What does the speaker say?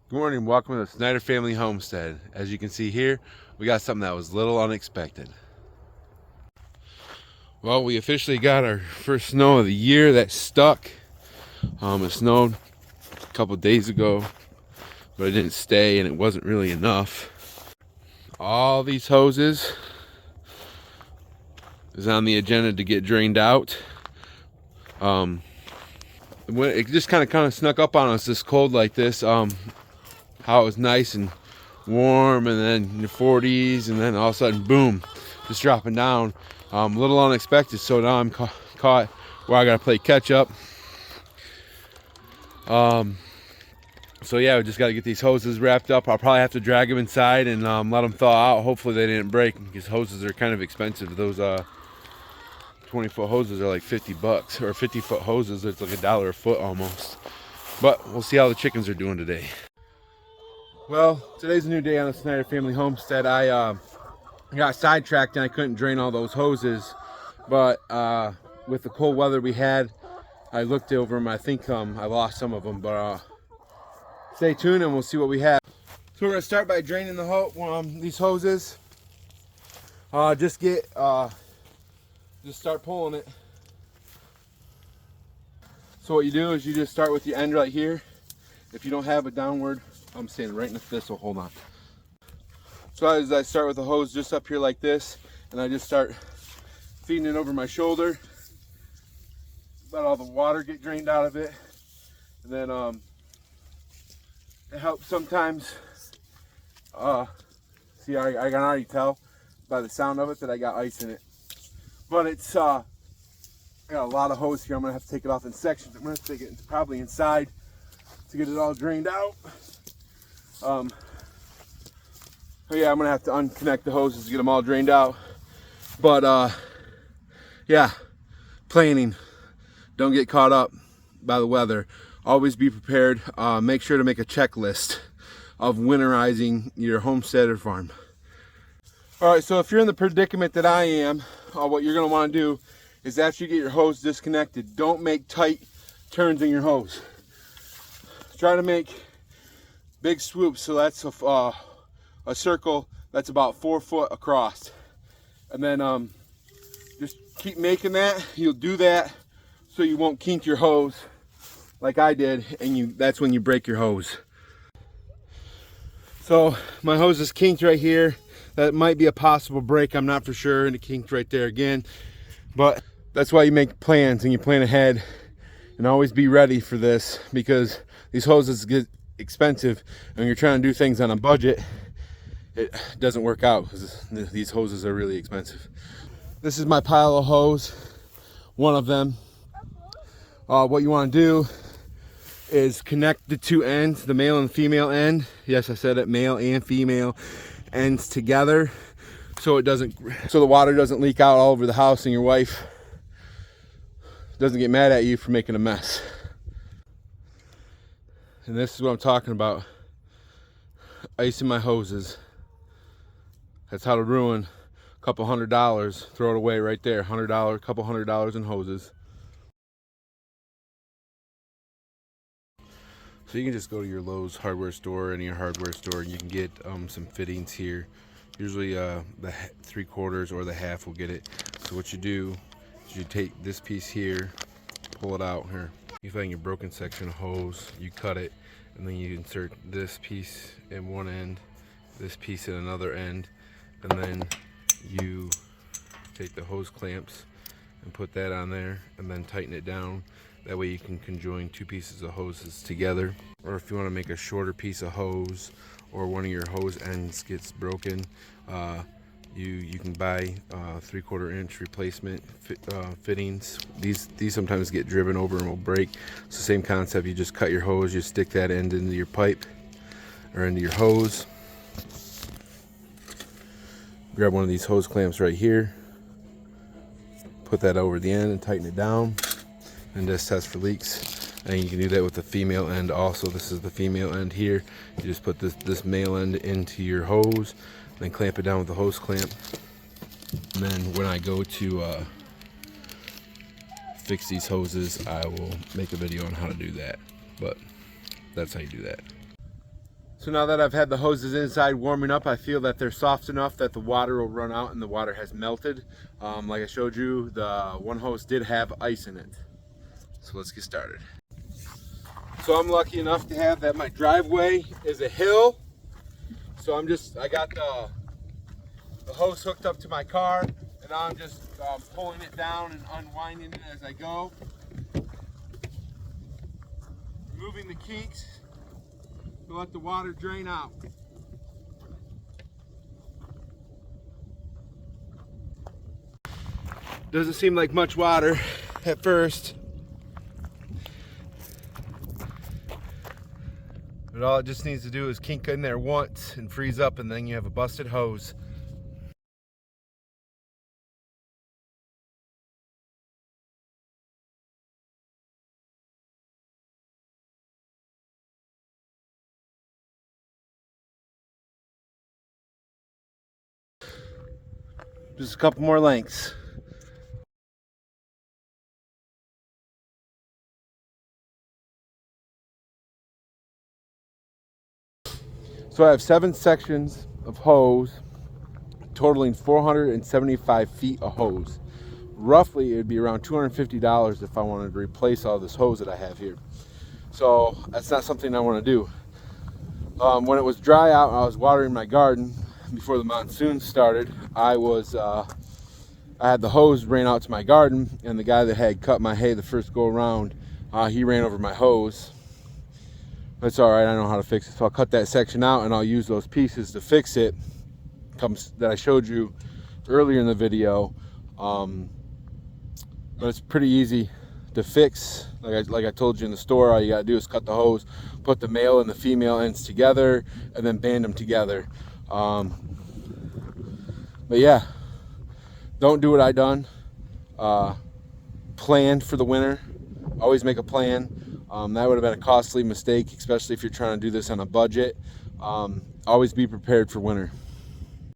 Good morning, welcome to the Snyder Family Homestead. As you can see here, we got something that was a little unexpected. Well, we officially got our first snow of the year that stuck. It snowed a couple days ago, but it didn't stay and it wasn't really enough. All these hoses is on the agenda to get drained out. It just kind of snuck up on us this cold like this. How it was nice and warm, and then in the 40s, and then all of a sudden, boom, just dropping down. A little unexpected, so now I'm caught where I gotta play catch up. So yeah, we just gotta get these hoses wrapped up. I'll probably have to drag them inside and let them thaw out. Hopefully they didn't break, because hoses are kind of expensive. Those 20-foot hoses are like $50, or 50-foot hoses, it's like $1 a foot almost. But we'll see how the chickens are doing today. Well, today's a new day on the Snyder Family Homestead. I got sidetracked and I couldn't drain all those hoses, but with the cold weather we had, I looked over them. I think I lost some of them, but stay tuned and we'll see what we have. So we're gonna start by draining these hoses. Just start pulling it. So what you do is you just start with your end right here. If you don't have a downward, I'm standing right in the thistle, hold on. So as I start with the hose just up here like this, and I just start feeding it over my shoulder, let all the water get drained out of it. And then it helps sometimes, see, I can already tell by the sound of it that I got ice in it. But it's, I got a lot of hose here. I'm gonna have to take it off in sections. I'm gonna have to take it probably inside to get it all drained out. Oh yeah, I'm gonna have to unconnect the hoses to get them all drained out. But yeah, planning. Don't get caught up by the weather. Always be prepared. Make sure to make a checklist of winterizing your homestead or farm. All right, so if you're in the predicament that I am, what you're gonna wanna do is after you get your hose disconnected, don't make tight turns in your hose. Try to make big swoops, so that's a circle that's about 4 foot across. And then just keep making that. You'll do that so you won't kink your hose like I did, and that's when you break your hose. So my hose is kinked right here. That might be a possible break, I'm not for sure, and it kinked right there again. But that's why you make plans and you plan ahead, and always be ready for this, because these hoses get expensive and when you're trying to do things on a budget, it doesn't work out because these hoses are really expensive. This is my pile of hose, one of them. What you want to do is connect the two ends, the male and female end. Yes, I said it, male and female ends together, so the water doesn't leak out all over the house and your wife doesn't get mad at you for making a mess. And this is what I'm talking about. Icing my hoses. That's how to ruin a couple $100. Throw it away right there. $100, couple $100 in hoses. So you can just go to your Lowe's hardware store, any hardware store, and you can get some fittings here. Usually the 3/4 or the half will get it. So what you do is you take this piece here, pull it out here. You find your broken section of hose, you cut it, and then you insert this piece in one end, this piece in another end, and then you take the hose clamps and put that on there, and then tighten it down. That way you can conjoin two pieces of hoses together. Or if you want to make a shorter piece of hose, or one of your hose ends gets broken, you can buy 3/4 inch replacement fittings. These sometimes get driven over and will break. It's the same concept. You just cut your hose, you stick that end into your pipe or into your hose. Grab one of these hose clamps right here, put that over the end and tighten it down, and just test for leaks. And you can do that with the female end also. This is the female end here. You just put this male end into your hose, then clamp it down with the hose clamp. And then when I go to fix these hoses, I will make a video on how to do that. But that's how you do that. So now that I've had the hoses inside warming up, I feel that they're soft enough that the water will run out and the water has melted. Like I showed you, the one hose did have ice in it. So let's get started. So I'm lucky enough to have that my driveway is a hill. So I got the hose hooked up to my car, and now I'm just pulling it down and unwinding it as I go. Removing the kinks to let the water drain out. Doesn't seem like much water at first, but all it just needs to do is kink in there once and freeze up, and then you have a busted hose. Just a couple more lengths. So I have 7 sections of hose, totaling 475 feet of hose. Roughly, it would be around $250 if I wanted to replace all this hose that I have here. So that's not something I want to do. When it was dry out and I was watering my garden before the monsoon started, I had the hose ran out to my garden, and the guy that had cut my hay the first go around, he ran over my hose. That's all right, I know how to fix it. So I'll cut that section out and I'll use those pieces to fix it that I showed you earlier in the video. But it's pretty easy to fix. Like I told you in the store, all you gotta do is cut the hose, put the male and the female ends together, and then band them together. But yeah, don't do what I done. Plan for the winter. Always make a plan. That would have been a costly mistake, especially if you're trying to do this on a budget. Always be prepared for winter.